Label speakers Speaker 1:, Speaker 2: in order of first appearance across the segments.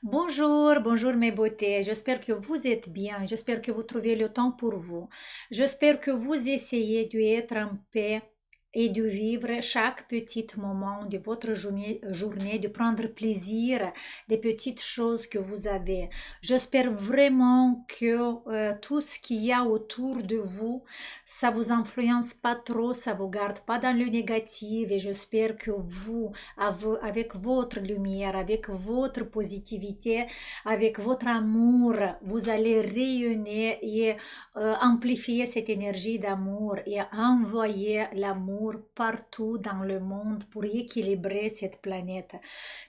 Speaker 1: Bonjour, bonjour mes beautés. J'espère que vous êtes bien. J'espère que vous trouvez le temps pour vous. J'espère que vous essayez d'être en paix et de vivre chaque petit moment de votre journée, de prendre plaisir des petites choses que vous avez. J'espère vraiment que tout ce qu'il y a autour de vous, ça vous influence pas trop, ça vous garde pas dans le négatif et j'espère que vous, avec votre lumière, avec votre positivité, avec votre amour, vous allez rayonner et amplifier cette énergie d'amour et envoyer l'amour partout dans le monde pour équilibrer cette planète.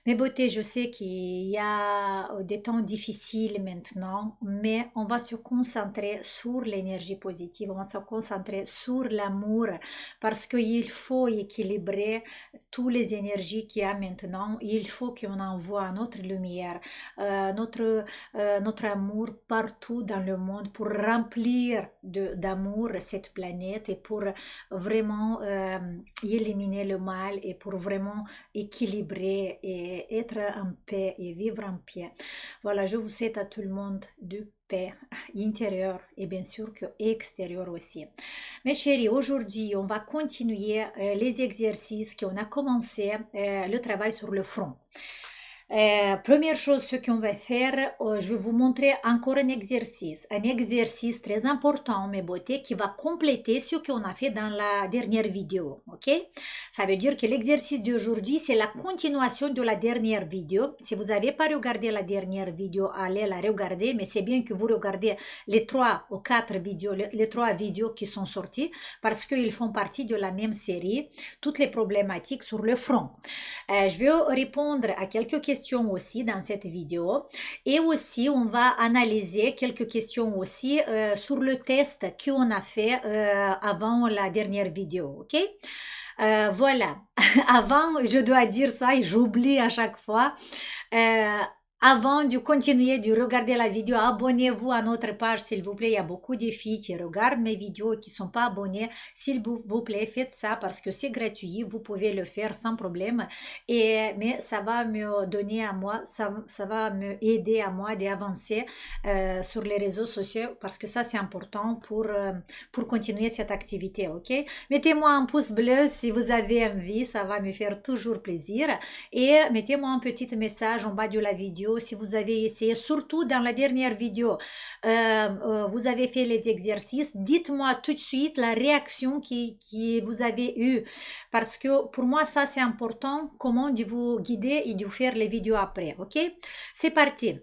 Speaker 1: Mais beauté, je sais qu'il y a des temps difficiles maintenant, mais on va se concentrer sur l'énergie positive, on va se concentrer sur l'amour parce qu'il faut équilibrer toutes les énergies qu'il y a maintenant. Il faut qu'on envoie notre lumière, notre amour partout dans le monde pour remplir d'amour cette planète et pour vraiment éliminer le mal et pour vraiment équilibrer et être en paix et vivre en paix. Voilà, je vous souhaite à tout le monde de paix intérieure et bien sûr que extérieure aussi. Mes chéris, aujourd'hui, on va continuer les exercices qu'on a commencé, le travail sur le front. Première chose, ce qu'on va faire, je vais vous montrer encore un exercice très important, mes beautés, qui va compléter ce qu'on a fait dans la dernière vidéo, ok? Ça veut dire que l'exercice d'aujourd'hui, c'est la continuation de la dernière vidéo. Si vous n'avez pas regardé la dernière vidéo, allez la regarder, mais c'est bien que vous regardez les 3 ou 4 vidéos, les 3 vidéos qui sont sorties, parce qu'ils font partie de la même série, toutes les problématiques sur le front. Je vais répondre à quelques questions aussi dans cette vidéo et aussi on va analyser quelques questions aussi sur le test qu'on a fait avant la dernière vidéo, ok? Voilà, avant je dois dire ça et j'oublie à chaque fois. Euh, Avant de continuer de regarder la vidéo, abonnez-vous à notre page, s'il vous plaît. Il y a beaucoup de filles qui regardent mes vidéos et qui ne sont pas abonnées. S'il vous plaît, faites ça parce que c'est gratuit. Vous pouvez le faire sans problème. Mais ça va me donner à moi, ça va me aider à moi d'avancer sur les réseaux sociaux parce que ça, c'est important pour continuer cette activité, ok? Mettez-moi un pouce bleu si vous avez envie, ça va me faire toujours plaisir. Et mettez-moi un petit message en bas de la vidéo si vous avez essayé, surtout dans la dernière vidéo, vous avez fait les exercices. Dites-moi tout de suite la réaction qui vous avez eue. Parce que pour moi, ça c'est important, comment de vous guider et de faire les vidéos après. Ok? C'est parti.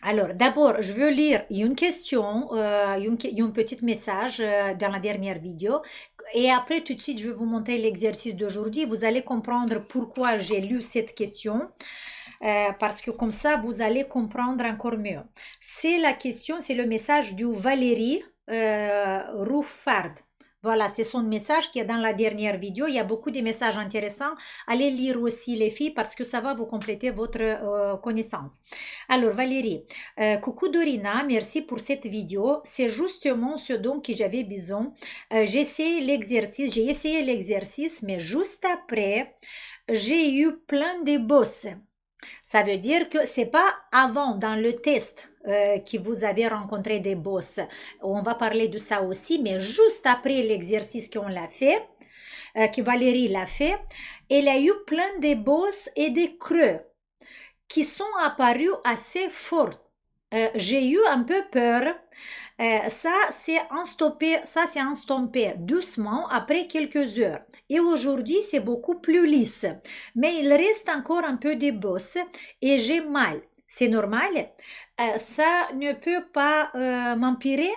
Speaker 1: Alors, d'abord, je veux lire une question, un petit message dans la dernière vidéo. Et après, tout de suite, je vais vous montrer l'exercice d'aujourd'hui. Vous allez comprendre pourquoi j'ai lu cette question. Parce que comme ça, vous allez comprendre encore mieux. C'est la question, c'est le message du Valérie Rouffard. Voilà, c'est son message qui est dans la dernière vidéo. Il y a beaucoup de messages intéressants. Allez lire aussi les filles parce que ça va vous compléter votre connaissance. Alors Valérie, coucou Dorina, merci pour cette vidéo. C'est justement ce dont que j'avais besoin. J'ai essayé l'exercice, mais juste après, j'ai eu plein de bosses. Ça veut dire que c'est pas avant dans le test que vous avez rencontré des boss. On va parler de ça aussi, mais juste après l'exercice qu'on l'a fait, que Valérie l'a fait, elle a eu plein de bosses et des creux qui sont apparus assez forts. J'ai eu un peu peur. Ça c'est estompé doucement après quelques heures. Et aujourd'hui, c'est beaucoup plus lisse. Mais il reste encore un peu de bosse et j'ai mal. C'est normal. Ça ne peut pas m'empirer.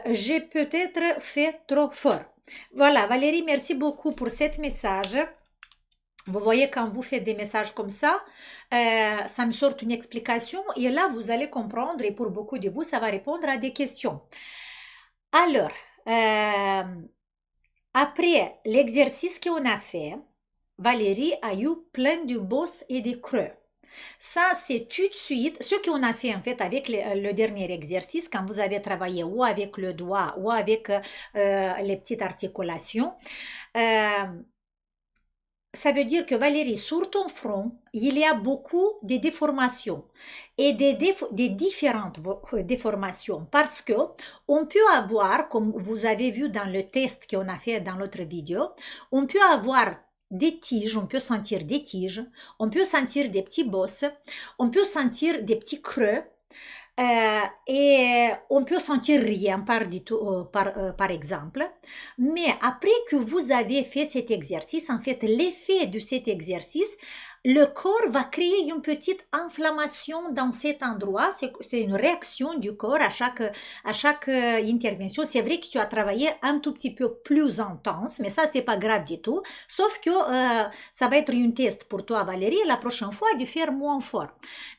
Speaker 1: J'ai peut-être fait trop fort. Voilà, Valérie, merci beaucoup pour cet message. Vous voyez, quand vous faites des messages comme ça me sort une explication et là, vous allez comprendre et pour beaucoup de vous, ça va répondre à des questions. Alors, après l'exercice qu'on a fait, Valérie a eu plein de bosses et de creux. Ça, c'est tout de suite ce qu'on a fait en fait avec le dernier exercice, quand vous avez travaillé ou avec le doigt ou avec les petites articulations. Ça veut dire que Valérie, sur ton front, il y a beaucoup de déformations et des différentes déformations parce que on peut avoir, comme vous avez vu dans le test qu'on a fait dans l'autre vidéo, on peut avoir des tiges, on peut sentir des tiges, on peut sentir des petits bosses, on peut sentir des petits creux, et on peut sentir rien par exemple. Mais après que vous avez fait cet exercice, en fait, l'effet de cet exercice, le corps va créer une petite inflammation dans cet endroit. C'est une réaction du corps à chaque intervention. C'est vrai que tu as travaillé un tout petit peu plus intense, mais ça, c'est pas grave du tout. Sauf que ça va être un test pour toi, Valérie, la prochaine fois, de faire moins fort.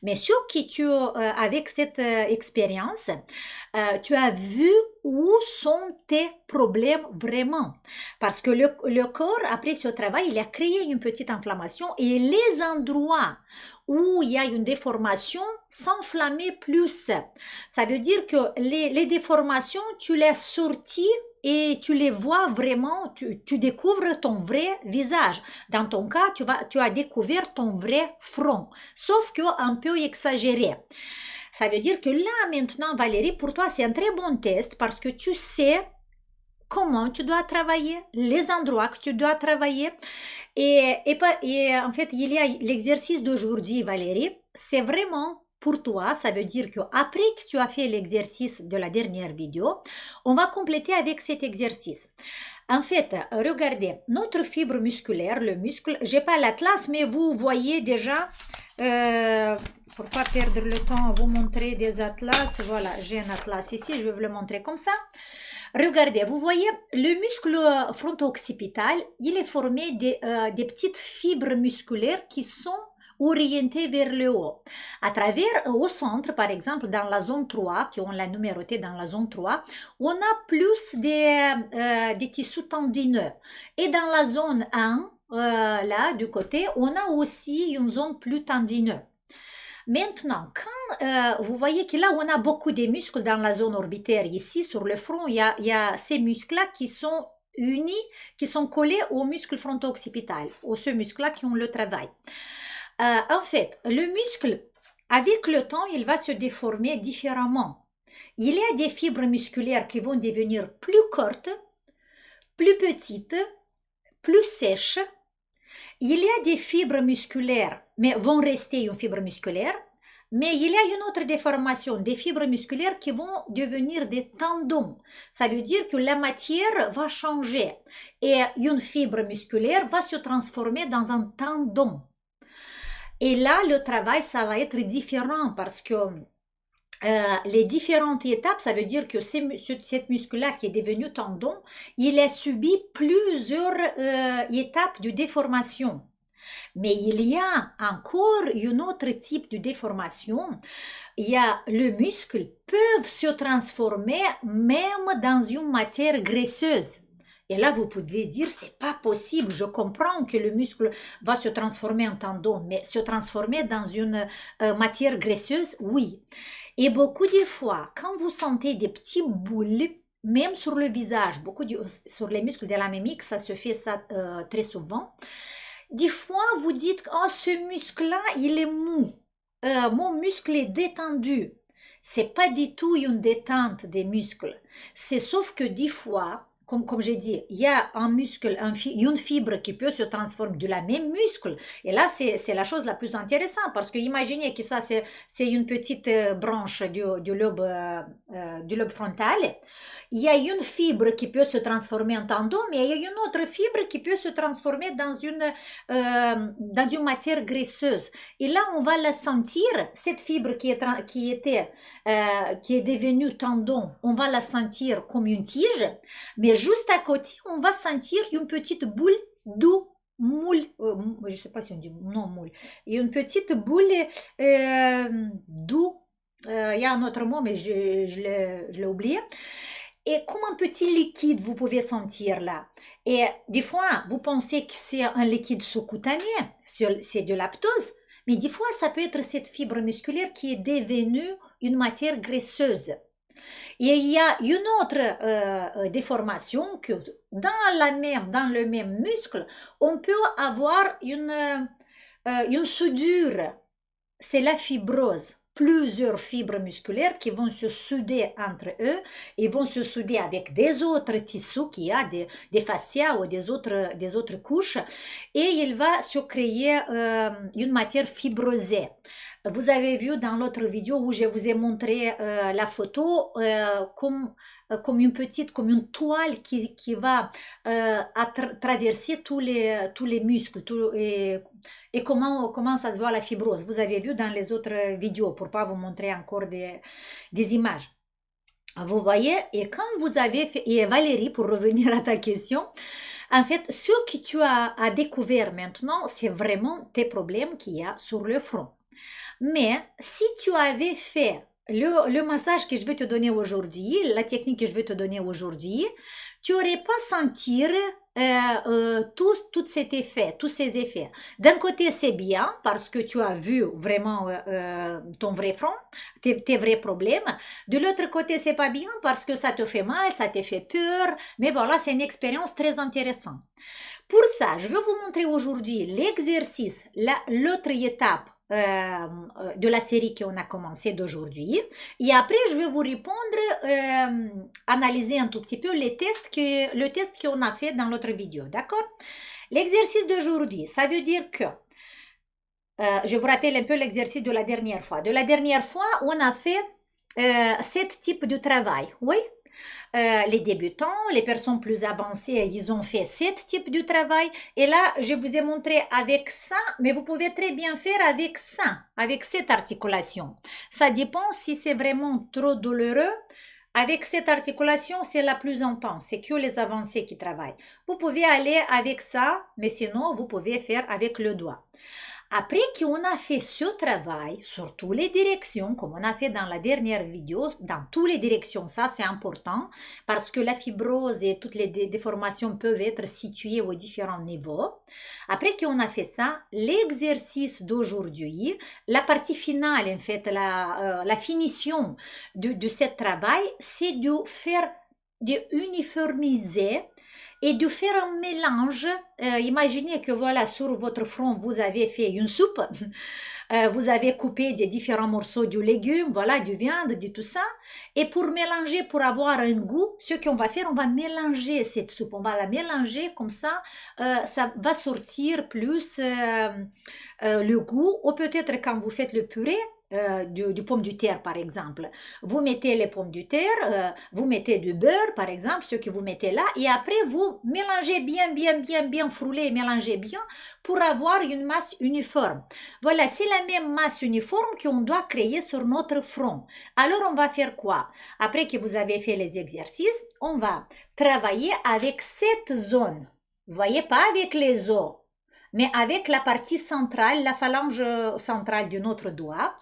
Speaker 1: Mais ce que avec cette expérience, tu as vu où sont tes problèmes vraiment. Parce que le corps, après ce travail, il a créé une petite inflammation et les endroits où il y a une déformation s'enflammer plus. Ça veut dire que les déformations, tu les sorties et tu les vois vraiment, tu découvres ton vrai visage. Dans ton cas, tu as découvert ton vrai front, sauf que un peu exagéré. Ça veut dire que là, maintenant, Valérie, pour toi, c'est un très bon test parce que tu sais comment tu dois travailler, les endroits que tu dois travailler. Et en fait, il y a l'exercice d'aujourd'hui, Valérie, c'est vraiment pour toi, ça veut dire que après que tu as fait l'exercice de la dernière vidéo, on va compléter avec cet exercice. En fait, regardez, notre fibre musculaire, le muscle, j'ai pas l'atlas, mais vous voyez déjà, pour pas perdre le temps à vous montrer des atlas, voilà, j'ai un atlas ici, je vais vous le montrer comme ça. Regardez, vous voyez, le muscle fronto-occipital, il est formé des petites fibres musculaires qui sont orientées vers le haut. À travers, au centre, par exemple, dans la zone 3, qui on l'a numéroté dans la zone 3, on a plus des tissus tendineux. Et dans la zone 1, là, du côté, on a aussi une zone plus tendineuse. Maintenant, quand vous voyez que là, on a beaucoup de muscles dans la zone orbitaire, ici, sur le front, il y a ces muscles-là qui sont unis, qui sont collés aux muscles fronto-occipital, aux ce muscles-là qui ont le travail. En fait, le muscle, avec le temps, il va se déformer différemment. Il y a des fibres musculaires qui vont devenir plus courtes, plus petites, plus sèches. Il y a des fibres musculaires, mais vont rester une fibre musculaire, mais il y a une autre déformation, des fibres musculaires qui vont devenir des tendons. Ça veut dire que la matière va changer et une fibre musculaire va se transformer dans un tendon. Et là, le travail, ça va être différent parce que les différentes étapes, ça veut dire que cette muscle-là qui est devenu tendon, il a subi plusieurs étapes de déformation. Mais il y a encore un autre type de déformation. Il y a le muscle peut se transformer même dans une matière graisseuse. Et là, vous pouvez dire, c'est pas possible. Je comprends que le muscle va se transformer en tendon, mais se transformer dans une matière graisseuse, oui. Et beaucoup de fois, quand vous sentez des petits boules, même sur le visage, sur les muscles de la mimique, ça se fait ça très souvent. Des fois, vous dites, oh, ce muscle-là, il est mou. Mon muscle est détendu. C'est pas du tout une détente des muscles. C'est sauf que des fois, comme j'ai dit, il y a un muscle, une fibre qui peut se transformer de la même muscle. Et là, c'est la chose la plus intéressante parce que imaginez que ça, c'est une petite branche du lobe frontal. Il y a une fibre qui peut se transformer en tendon, mais il y a une autre fibre qui peut se transformer dans une matière graisseuse. Et là, on va la sentir, cette fibre qui est devenue tendon, on va la sentir comme une tige, mais juste à côté, on va sentir une petite boule d'eau. Moule, je ne sais pas si on dit non moule, et une petite boule d'eau, il y a un autre mot, mais je l'ai oublié. Et comme un petit liquide, vous pouvez sentir là. Et des fois, vous pensez que c'est un liquide sous-cutané, c'est de l'aptose, mais des fois, ça peut être cette fibre musculaire qui est devenue une matière graisseuse. Et il y a une autre déformation que dans le même muscle, on peut avoir une soudure. C'est la fibrose. Plusieurs fibres musculaires qui vont se souder entre eux et vont se souder avec des autres tissus qu'il y a, des fascias ou des autres couches, et il va se créer une matière fibrosée. Vous avez vu dans l'autre vidéo où je vous ai montré la photo comme une petite, comme une toile qui va traverser tous les muscles et comment ça se voit la fibrose. Vous avez vu dans les autres vidéos pour pas vous montrer encore des images. Vous voyez, et quand vous avez fait, et Valérie, pour revenir à ta question, en fait, ce que tu as découvert maintenant, c'est vraiment tes problèmes qu'il y a sur le front. Mais si tu avais fait le massage que je vais te donner aujourd'hui, la technique que je vais te donner aujourd'hui, tu n'aurais pas senti tout cet effet, tous ces effets. D'un côté, c'est bien parce que tu as vu vraiment ton vrai front, tes vrais problèmes. De l'autre côté, c'est pas bien parce que ça te fait mal, ça te fait peur. Mais voilà, c'est une expérience très intéressante. Pour ça, je vais vous montrer aujourd'hui l'exercice, l'autre étape de la série qu'on a commencé d'aujourd'hui. Et après, je vais vous répondre, analyser un tout petit peu le test qu'on a fait dans l'autre vidéo. D'accord? L'exercice d'aujourd'hui, ça veut dire que, je vous rappelle un peu l'exercice de la dernière fois. De la dernière fois, on a fait 7 types de travail. Oui? Les débutants, les personnes plus avancées, ils ont fait 7 types de travail. Et là, je vous ai montré avec ça, mais vous pouvez très bien faire avec ça, avec cette articulation. Ça dépend si c'est vraiment trop douloureux. Avec cette articulation, c'est la plus intense. C'est que les avancés qui travaillent. Vous pouvez aller avec ça, mais sinon, vous pouvez faire avec le doigt. Après qu'on a fait ce travail sur toutes les directions, comme on a fait dans la dernière vidéo, dans toutes les directions, ça c'est important parce que la fibrose et toutes les déformations peuvent être situées aux différents niveaux. Après qu'on a fait ça, l'exercice d'aujourd'hui, la partie finale, en fait, la finition de ce travail, c'est de uniformiser et de faire un mélange. Imaginez que voilà, sur votre front, vous avez fait une soupe, vous avez coupé des différents morceaux de légumes, voilà, du viande, de tout ça. Et pour mélanger, pour avoir un goût, ce qu'on va faire, on va mélanger cette soupe, on va la mélanger comme ça va sortir plus le goût. Ou peut-être quand vous faites le purée, du pomme de terre par exemple. Vous mettez les pommes de terre, vous mettez du beurre par exemple, ce que vous mettez là, et après vous mélangez bien frôlez, mélangez bien pour avoir une masse uniforme. Voilà, c'est la même masse uniforme qu'on doit créer sur notre front. Alors on va faire quoi? Après que vous avez fait les exercices, on va travailler avec cette zone. Vous voyez, pas avec les os, mais avec la partie centrale, la phalange centrale de notre doigt.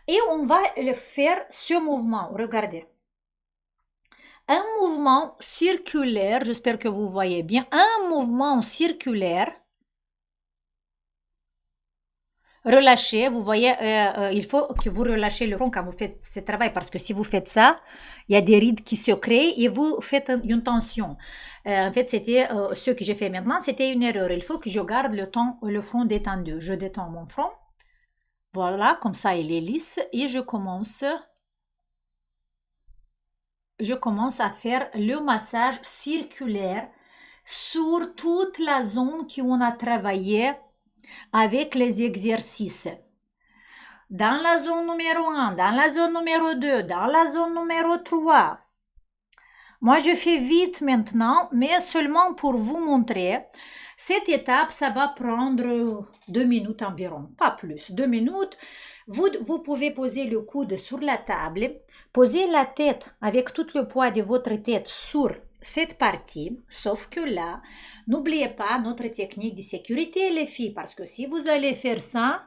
Speaker 1: Et on va faire ce mouvement. Regardez. Un mouvement circulaire, j'espère que vous voyez bien, un mouvement circulaire. Relâchez, vous voyez, il faut que vous relâchez le front quand vous faites ce travail parce que si vous faites ça, il y a des rides qui se créent et vous faites une tension. En fait, c'était ce que j'ai fait maintenant, c'était une erreur. Il faut que je garde le front détendu. Je détends mon front. Voilà, comme ça il est lisse et je commence à faire le massage circulaire sur toute la zone qu'on a travaillé avec les exercices. Dans la zone numéro 1, dans la zone numéro 2, dans la zone numéro 3. Moi, je fais vite maintenant, mais seulement pour vous montrer. Cette étape, ça va prendre 2 minutes environ, pas plus. 2 minutes. Vous pouvez poser le coude sur la table, poser la tête avec tout le poids de votre tête sur cette partie, sauf que là, n'oubliez pas notre technique de sécurité, les filles, parce que si vous allez faire ça,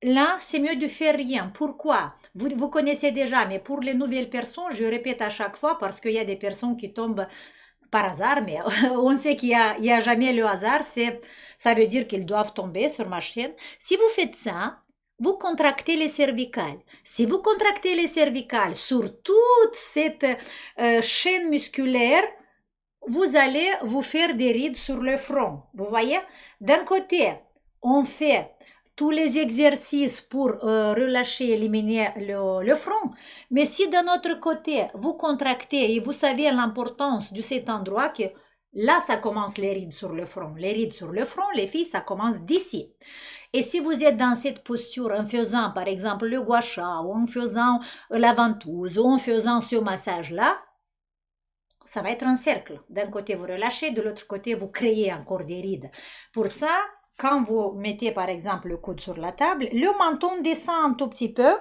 Speaker 1: là, c'est mieux de faire rien. Pourquoi? Vous connaissez déjà, mais pour les nouvelles personnes, je répète à chaque fois parce qu'il y a des personnes qui tombent par hasard, mais on sait qu'il y a jamais le hasard. Ça veut dire qu'ils doivent tomber sur ma chaîne. Si vous faites ça, vous contractez les cervicales. Si vous contractez les cervicales sur toute cette chaîne musculaire, vous allez vous faire des rides sur le front. Vous voyez? D'un côté, on fait tous les exercices pour relâcher, éliminer le front. Mais si d'un autre côté, vous contractez et vous savez l'importance de cet endroit, que là, ça commence les rides sur le front. Les rides sur le front, les filles, ça commence d'ici. Et si vous êtes dans cette posture en faisant, par exemple, le gua sha, ou en faisant la ventouse, ou en faisant ce massage-là, ça va être un cercle. D'un côté, vous relâchez, de l'autre côté, vous créez encore des rides. Pour ça, quand vous mettez, par exemple, le coude sur la table, le menton descend un tout petit peu.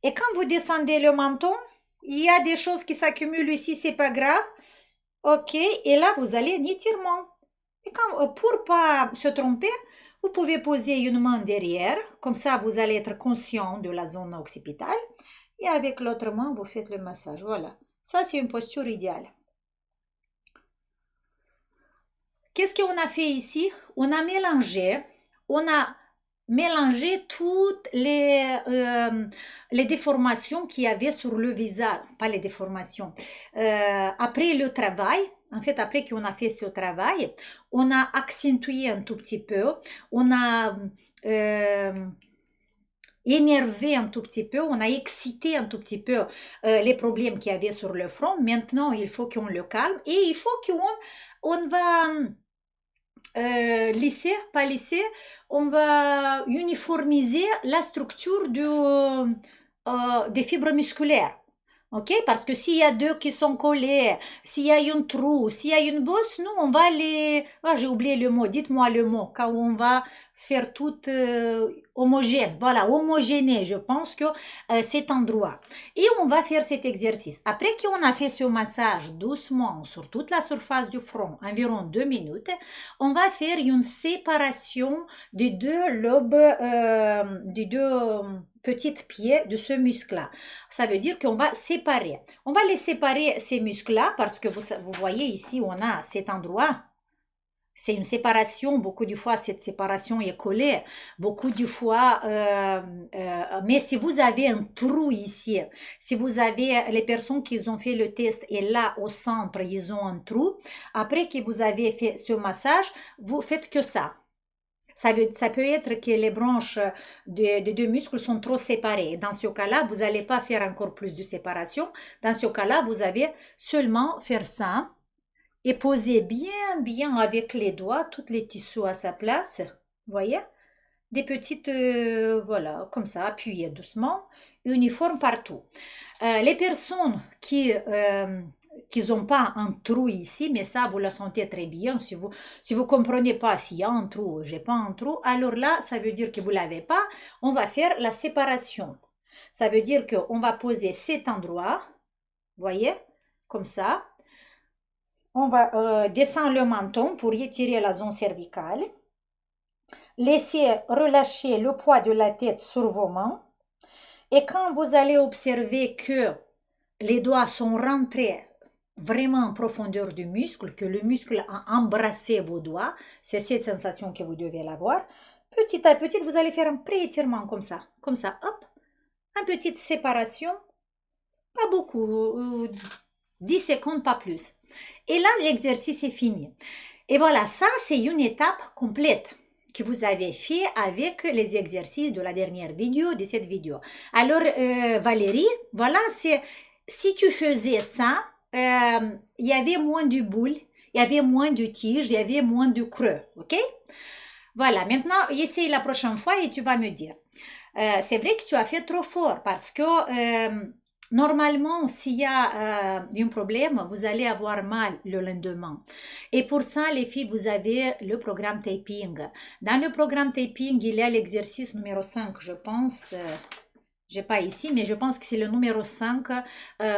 Speaker 1: Et quand vous descendez le menton, il y a des choses qui s'accumulent ici, c'est pas grave. OK, et là, vous allez un étirement. Et pour pas se tromper, vous pouvez poser une main derrière. Comme ça, vous allez être conscient de la zone occipitale. Et avec l'autre main, vous faites le massage. Voilà. Ça, c'est une posture idéale. Qu'est-ce qu'on a fait ici? On a mélangé toutes les déformations qu'il y avait sur le visage, pas les déformations. Après le travail, en fait, après qu'on a fait ce travail, on a accentué un tout petit peu, on a énervé un tout petit peu, on a excité un tout petit peu les problèmes qu'il y avait sur le front. Maintenant, il faut qu'on le calme et il faut qu'on va lisser, pas lisser, on va uniformiser la structure des fibres musculaires. OK? Parce que s'il y a deux qui sont collés, s'il y a un trou, s'il y a une bosse, nous, on va les... Ah, j'ai oublié le mot, dites-moi le mot, quand on va faire tout homogène. Voilà, homogéné, je pense que cet endroit. Et on va faire cet exercice. Après qu'on a fait ce massage doucement sur toute la surface du front, environ 2 minutes, on va faire une séparation des deux lobes, des deux petites pieds de ce muscle-là. Ça veut dire qu'on va séparer. On va les séparer, ces muscles-là, parce que vous voyez ici, on a cet endroit. C'est une séparation. Beaucoup de fois, cette séparation est collée. Beaucoup de fois, mais si vous avez un trou ici, si vous avez les personnes qui ont fait le test et là, au centre, ils ont un trou, après que vous avez fait ce massage, vous faites que ça. Ça peut être que les branches des deux muscles sont trop séparées. Dans ce cas-là, vous n'allez pas faire encore plus de séparation. Dans ce cas-là, vous avez seulement faire ça et poser bien avec les doigts, tous les tissus à sa place. Vous voyez? Des petites, voilà, comme ça, appuyez doucement, uniforme partout. Les personnes qui n'ont pas un trou ici, mais ça, vous le sentez très bien. Si vous comprenez pas s'il y a un trou ou j'ai pas un trou, alors là, ça veut dire que vous l'avez pas. On va faire la séparation. Ça veut dire qu'on va poser cet endroit, voyez, comme ça. On va descendre le menton pour étirer la zone cervicale. Laissez relâcher le poids de la tête sur vos mains. Et quand vous allez observer que les doigts sont rentrés vraiment en profondeur du muscle, que le muscle a embrassé vos doigts, c'est cette sensation que vous devez l'avoir. Petit à petit, vous allez faire un pré-étirement comme ça, hop, une petite séparation, pas beaucoup, 10 secondes, pas plus. Et là, l'exercice est fini. Et voilà, ça, c'est une étape complète que vous avez fait avec les exercices de la dernière vidéo, de cette vidéo. Alors, Valérie, voilà, si tu faisais ça, il y avait moins de boules, il y avait moins de tiges, il y avait moins de creux, ok? Voilà, maintenant, essaye la prochaine fois et tu vas me dire. C'est vrai que tu as fait trop fort parce que normalement, s'il y a un problème, vous allez avoir mal le lendemain. Et pour ça, les filles, vous avez le programme taping. Dans le programme taping, il y a l'exercice numéro 5, je pense. J'ai pas ici, mais je pense que c'est le numéro 5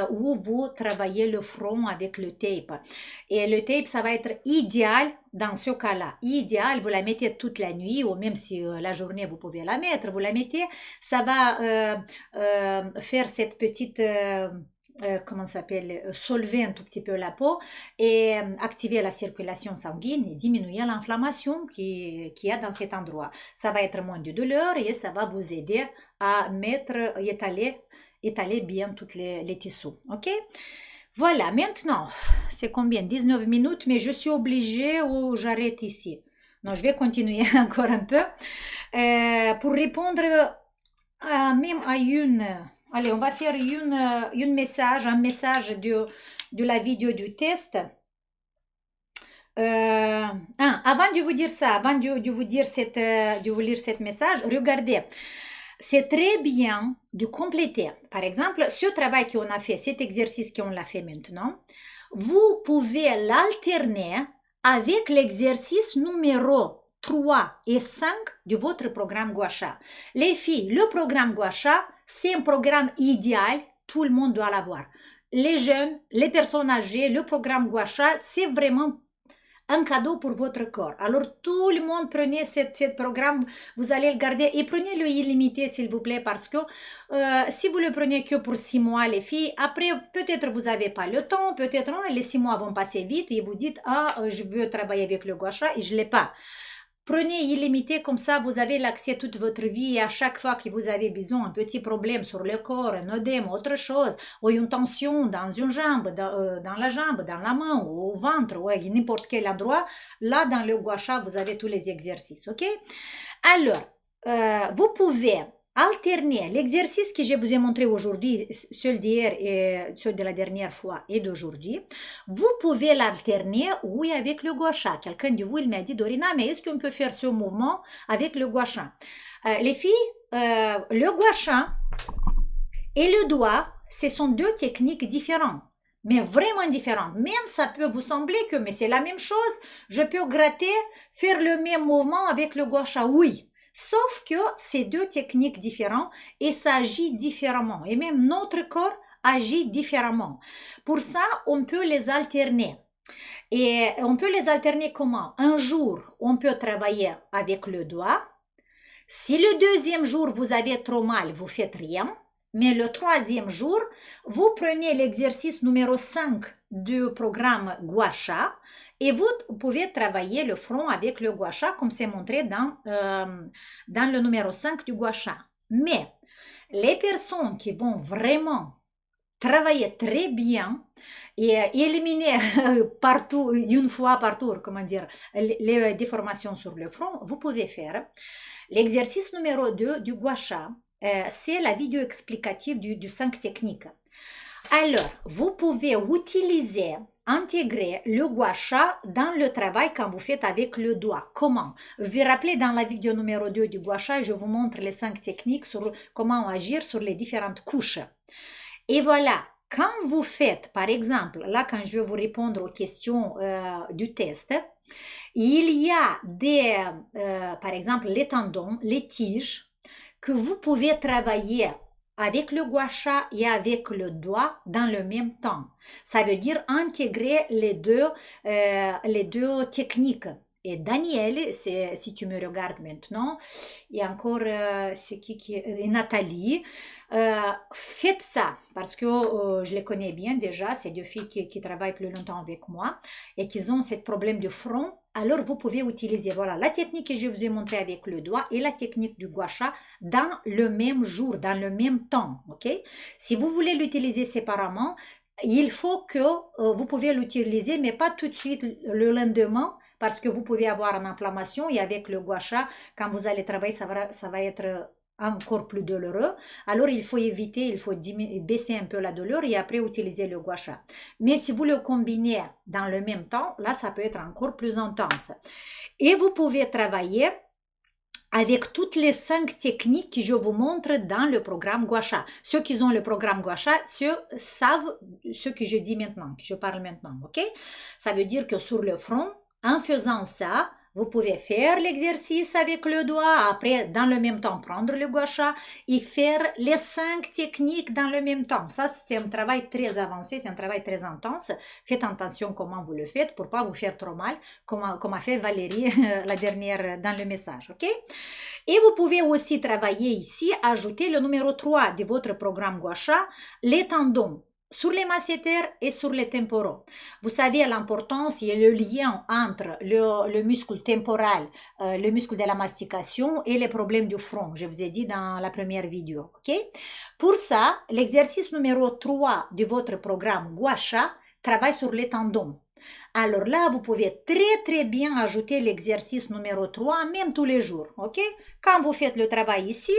Speaker 1: où vous travaillez le front avec le tape. Et le tape, ça va être idéal dans ce cas-là. Idéal, vous la mettez toute la nuit ou même si la journée, vous pouvez la mettre. Vous la mettez, ça va faire cette petite... comment ça s'appelle, soulever un tout petit peu la peau et activer la circulation sanguine et diminuer l'inflammation qui y a dans cet endroit. Ça va être moins de douleur et ça va vous aider à étaler bien tous les tissus. OK? Voilà, maintenant, c'est combien? 19 minutes, mais je suis obligée ou j'arrête ici. Non, je vais continuer encore un peu. Pour répondre même à une... Allez, on va faire un message de la vidéo du test. Avant de vous dire ça, avant de vous dire de vous lire ce message, regardez, c'est très bien de compléter. Par exemple, ce travail qu'on a fait, cet exercice qu'on l'a fait maintenant, vous pouvez l'alterner avec l'exercice numéro 3 et 5 de votre programme Guacha. Les filles, le programme Guacha, c'est un programme idéal, tout le monde doit l'avoir. Les jeunes, les personnes âgées, le programme Guacha, c'est vraiment un cadeau pour votre corps. Alors tout le monde prenez ce programme, vous allez le garder et prenez le illimité s'il vous plaît parce que si vous le prenez que pour 6 mois les filles, après peut-être vous n'avez pas le temps, peut-être les 6 mois vont passer vite et vous dites je veux travailler avec le Guacha et je ne l'ai pas. Prenez illimité, comme ça vous avez l'accès toute votre vie et à chaque fois que vous avez besoin un petit problème sur le corps, un œdème, autre chose, ou une tension dans une jambe, dans la jambe, dans la main, ou au ventre, ou à n'importe quel endroit, là dans le Guacha, vous avez tous les exercices, ok? Alors, vous pouvez alterner l'exercice que je vous ai montré aujourd'hui, celui d'hier et celui de la dernière fois et d'aujourd'hui. Vous pouvez l'alterner, oui, avec le Guacha. Quelqu'un de vous, il m'a dit, Dorina, mais est-ce qu'on peut faire ce mouvement avec le Guacha? Les filles, le Guacha et le doigt, ce sont deux techniques différentes. Mais vraiment différentes. Même ça peut vous sembler que mais c'est la même chose. Je peux gratter, faire le même mouvement avec le Guacha, oui. Sauf que c'est deux techniques différentes et ça agit différemment. Et même notre corps agit différemment. Pour ça, on peut les alterner. Et on peut les alterner comment? Un jour, on peut travailler avec le doigt. Si le deuxième jour, vous avez trop mal, vous faites rien. Mais le troisième jour, vous prenez l'exercice numéro 5 du programme Guacha et vous pouvez travailler le front avec le Guacha comme c'est montré dans le numéro 5 du Guacha. Mais les personnes qui vont vraiment travailler très bien et éliminer partout, une fois par tour, comment dire, les déformations sur le front, vous pouvez faire l'exercice numéro 2 du Guacha. C'est la vidéo explicative du 5 techniques. Alors, vous pouvez intégrer le Guacha dans le travail quand vous faites avec le doigt. Comment? Vous vous rappelez dans la vidéo numéro 2 du Guacha, je vous montre les 5 techniques sur comment agir sur les différentes couches. Et voilà, quand vous faites, par exemple, là quand je vais vous répondre aux questions du test, il y a par exemple, les tendons, les tiges, que vous pouvez travailler avec le Guacha et avec le doigt dans le même temps. Ça veut dire intégrer les deux techniques. Et Daniel, si tu me regardes maintenant, et encore, c'est et Nathalie, faites ça, parce que je les connais bien déjà, c'est deux filles qui travaillent plus longtemps avec moi, et qui ont ce problème de front. Alors, vous pouvez utiliser, voilà, la technique que je vous ai montrée avec le doigt et la technique du Guacha dans le même jour, dans le même temps, ok? Si vous voulez l'utiliser séparément, il faut que vous pouvez l'utiliser, mais pas tout de suite le lendemain, parce que vous pouvez avoir une inflammation et avec le Guacha, quand vous allez travailler, ça va être encore plus douloureux. Alors, il faut éviter, il faut baisser un peu la douleur et après utiliser le Guacha. Mais si vous le combinez dans le même temps, là, ça peut être encore plus intense. Et vous pouvez travailler avec toutes les 5 techniques que je vous montre dans le programme Guacha. Ceux qui ont le programme Guacha, savent ce que je dis maintenant, que je parle maintenant, ok? Ça veut dire que sur le front, en faisant ça, vous pouvez faire l'exercice avec le doigt, après, dans le même temps, prendre le Guacha et faire les 5 techniques dans le même temps. Ça, c'est un travail très avancé, c'est un travail très intense. Faites attention comment vous le faites pour pas vous faire trop mal, comme a fait Valérie la dernière dans le message, ok? Et vous pouvez aussi travailler ici, ajouter le numéro 3 de votre programme Guacha, les tendons. sur les masséters et sur les temporaux. Vous savez l'importance et le lien entre le muscle temporal, le muscle de la mastication et les problèmes du front. Je vous ai dit dans la première vidéo. Ok? Pour ça, l'exercice numéro 3 de votre programme Gua Sha travaille sur les tendons. Alors là, vous pouvez très bien ajouter l'exercice numéro 3, même tous les jours. Ok? Quand vous faites le travail ici,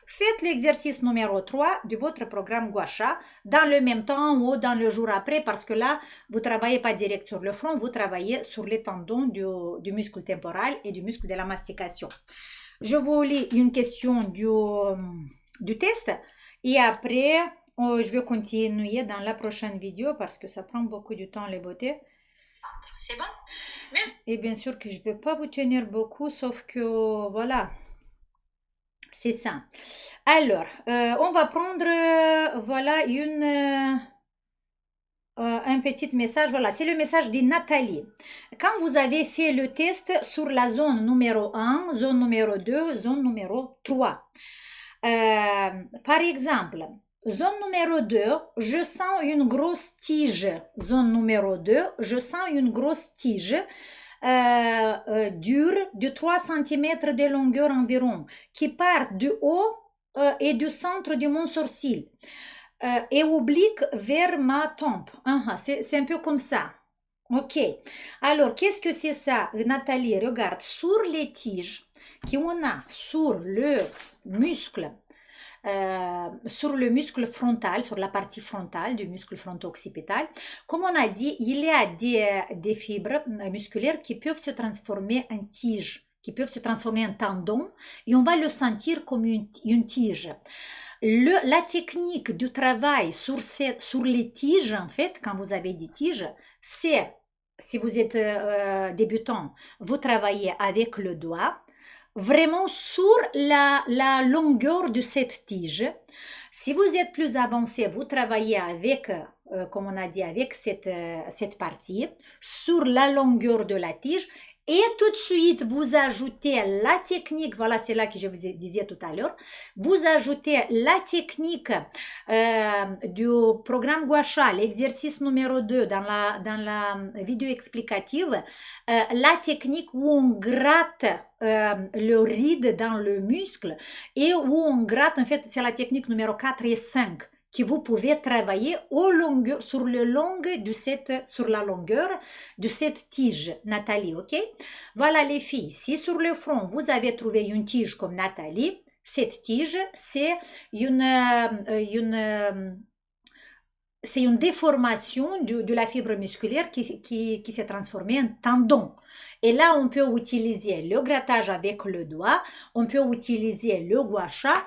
Speaker 1: faites l'exercice numéro 3 de votre programme Gua Sha dans le même temps ou dans le jour après parce que là, vous ne travaillez pas direct sur le front, vous travaillez sur les tendons du muscle temporal et du muscle de la mastication. Je vous lis une question du test et après, je vais continuer dans la prochaine vidéo parce que ça prend beaucoup de temps les beautés. C'est bon? Et bien sûr que je ne vais pas vous tenir beaucoup, sauf que voilà, c'est ça. Alors, on va prendre, voilà, un petit message. Voilà, c'est le message de Nathalie. Quand vous avez fait le test sur la zone numéro 1, zone numéro 2, zone numéro 3. Par exemple, zone numéro 2, je sens une grosse tige. Zone numéro 2, je sens une grosse tige dure de 3 cm de longueur environ, qui part du haut et du centre de mon sourcil et oblique vers ma tempe. C'est un peu comme ça. Ok. Alors, qu'est-ce que c'est ça, Nathalie? Regarde, sur les tiges qu'on a sur le muscle frontal, sur la partie frontale du muscle fronto-occipital. Comme on a dit, il y a des fibres musculaires qui peuvent se transformer en tiges, qui peuvent se transformer en tendons, et on va le sentir comme une tige. La technique du travail sur les tiges, en fait, quand vous avez des tiges, c'est, si vous êtes débutant, vous travaillez avec le doigt, vraiment sur la longueur de cette tige. Si vous êtes plus avancé, vous travaillez avec, comme on a dit, avec cette partie, sur la longueur de la tige. Et tout de suite, vous ajoutez la technique, voilà, c'est là que je vous disais tout à l'heure, vous ajoutez la technique du programme Gua Sha, l'exercice numéro 2 dans la vidéo explicative, la technique où on gratte le ride dans le muscle et où on gratte, en fait, c'est la technique numéro 4 et 5 que vous pouvez travailler sur la longueur de cette tige, Nathalie, ok? Voilà les filles, si sur le front, vous avez trouvé une tige comme Nathalie, cette tige, c'est une déformation de la fibre musculaire qui s'est transformée en tendon. Et là, on peut utiliser le grattage avec le doigt, on peut utiliser le Gua Sha,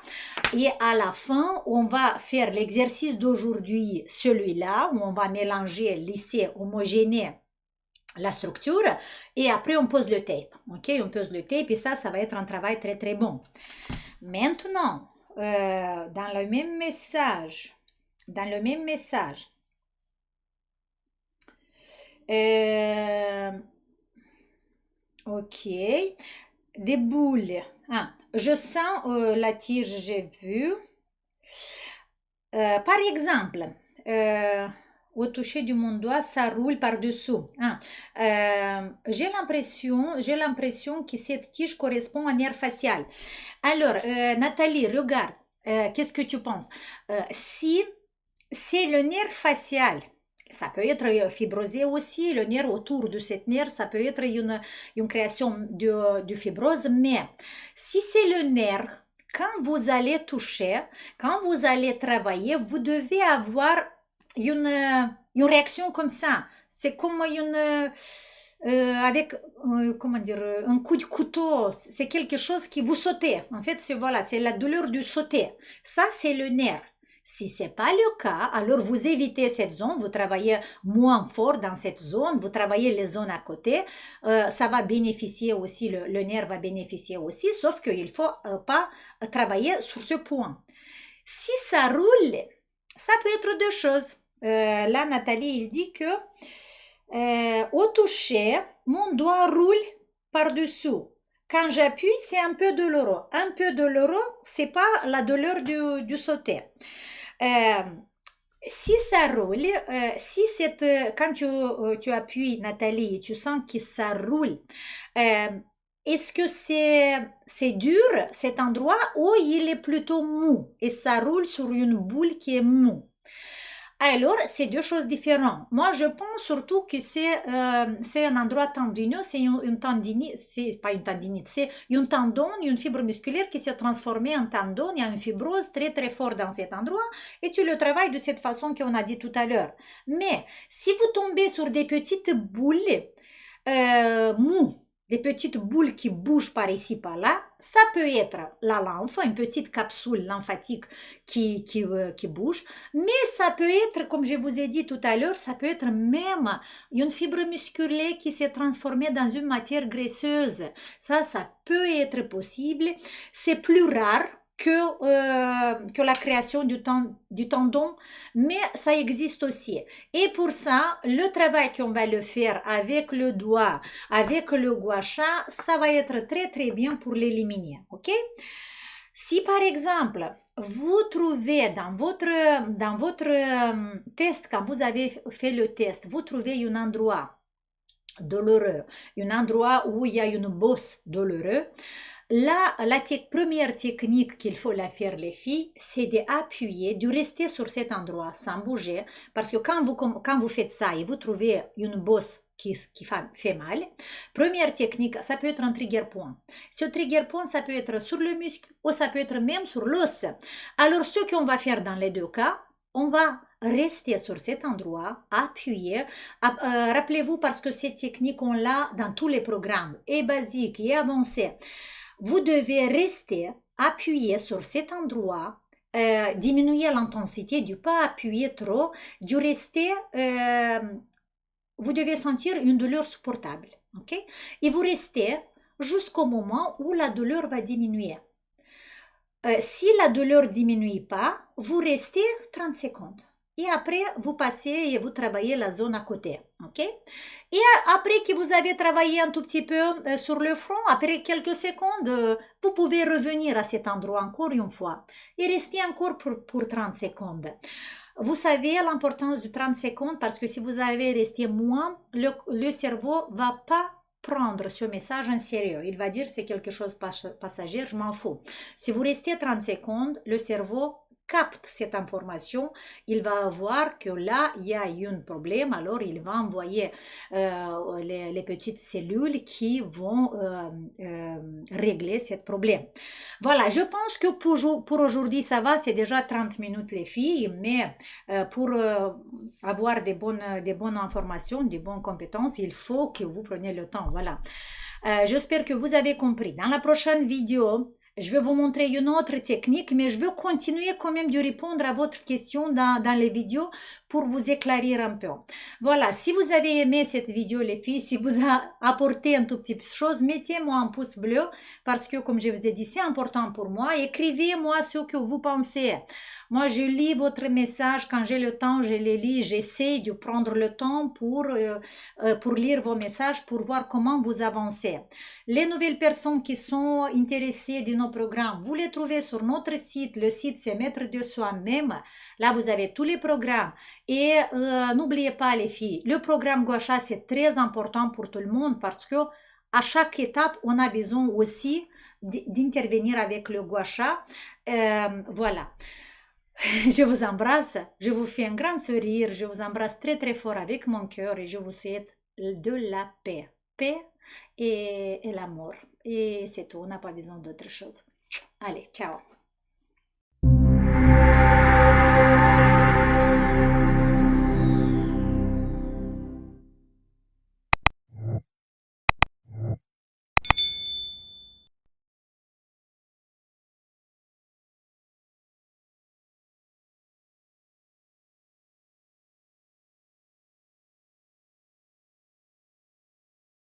Speaker 1: et à la fin, on va faire l'exercice d'aujourd'hui, celui-là, où on va mélanger, lisser, homogénéer la structure, et après on pose le tape. Ok, on pose le tape, et ça va être un travail très bon. Maintenant, dans le même message, ok, des boules. Je sens la tige, j'ai vu. Par exemple, au toucher de mon doigt, ça roule par-dessous. J'ai l'impression que cette tige correspond à un nerf facial. Alors, Nathalie, regarde, qu'est-ce que tu penses? Si c'est le nerf facial, ça peut être fibrosé aussi, le nerf autour de cette nerf, ça peut être une création de fibrose, mais si c'est le nerf, quand vous allez toucher, quand vous allez travailler, vous devez avoir une réaction comme ça. C'est comme avec, comment dire, un coup de couteau, c'est quelque chose qui vous sautez. En fait, c'est la douleur du sauter. Ça, c'est le nerf. Si ce n'est pas le cas, alors vous évitez cette zone, vous travaillez moins fort dans cette zone, vous travaillez les zones à côté, ça va bénéficier aussi, le nerf va bénéficier aussi, sauf qu'il ne faut pas travailler sur ce point. Si ça roule, ça peut être deux choses. Là, Nathalie, il dit que au toucher, mon doigt roule par-dessous. Quand j'appuie, c'est un peu douloureux. Un peu douloureux, c'est pas la douleur du sauter. Si ça roule, si quand tu appuies, Nathalie, et tu sens que ça roule, euh, est-ce que c'est dur cet endroit ou il est plutôt mou et ça roule sur une boule qui est mou? Alors, c'est deux choses différentes. Moi, je pense surtout que c'est un endroit tendineux, c'est une tendinite, c'est pas une tendinite, c'est une tendon, une fibre musculaire qui s'est transformée en tendon. Il y a une fibrose très très forte dans cet endroit et tu le travailles de cette façon qu'on a dit tout à l'heure. Mais si vous tombez sur des petites boules mou, des petites boules qui bougent par ici, par là, ça peut être la lymphe, une petite capsule lymphatique qui bouge, mais ça peut être, comme je vous ai dit tout à l'heure, ça peut être même une fibre musculaire qui s'est transformée dans une matière graisseuse. Ça peut être possible. C'est plus rare que la création du tendon, mais ça existe aussi. Et pour ça, le travail qu'on va le faire avec le doigt, avec le gua sha, ça va être très très bien pour l'éliminer. Ok? Si par exemple, vous trouvez dans votre test, quand vous avez fait le test, vous trouvez un endroit douloureux, un endroit où il y a une bosse douloureuse, là, la première technique qu'il faut la faire les filles, c'est d'appuyer, de rester sur cet endroit sans bouger, parce que quand vous faites ça et vous trouvez une bosse qui fait mal, première technique, ça peut être un trigger point. Ce trigger point, ça peut être sur le muscle ou ça peut être même sur l'os. Alors, ce qu'on va faire dans les deux cas, on va rester sur cet endroit, appuyer. Rappelez-vous, parce que cette technique, on l'a dans tous les programmes, et basique et avancé. Vous devez rester appuyé sur cet endroit, diminuer l'intensité, du pas appuyer trop, du rester, vous devez sentir une douleur supportable, ok? Et vous restez jusqu'au moment où la douleur va diminuer. Si la douleur ne diminue pas, vous restez 30 secondes. Et après, vous passez et vous travaillez la zone à côté. Ok? Et après que vous avez travaillé un tout petit peu sur le front, après quelques secondes, vous pouvez revenir à cet endroit encore une fois. Et rester encore pour 30 secondes. Vous savez l'importance de 30 secondes parce que si vous avez resté moins, le cerveau ne va pas prendre ce message en sérieux. Il va dire c'est quelque chose passager, je m'en fous. Si vous restez 30 secondes, le cerveau capte cette information, il va voir que là, il y a eu un problème, alors il va envoyer les petites cellules qui vont régler ce problème. Voilà, je pense que pour aujourd'hui, ça va, c'est déjà 30 minutes les filles, mais pour avoir des bonnes informations, des bonnes compétences, il faut que vous preniez le temps. Voilà. J'espère que vous avez compris. Dans la prochaine vidéo, je vais vous montrer une autre technique, mais je veux continuer quand même de répondre à votre question dans les vidéos pour vous éclairer un peu. Voilà, si vous avez aimé cette vidéo, les filles, si vous a apporté un tout petit chose, mettez-moi un pouce bleu parce que, comme je vous ai dit, c'est important pour moi. Écrivez-moi ce que vous pensez. Moi, je lis votre message quand j'ai le temps, je les lis. J'essaie de prendre le temps pour lire vos messages, pour voir comment vous avancez. Les nouvelles personnes qui sont intéressées de nos programmes, vous les trouvez sur notre site. Le site, c'est Maître de Soi-même. Là, vous avez tous les programmes. Et n'oubliez pas, les filles, le programme Gua Sha, c'est très important pour tout le monde parce que à chaque étape, on a besoin aussi d'intervenir avec le Gua Sha. Voilà. Je vous embrasse, je vous fais un grand sourire, je vous embrasse très très fort avec mon cœur et je vous souhaite de la paix. Paix et l'amour. Et c'est tout, on n'a pas besoin d'autre chose. Allez, ciao.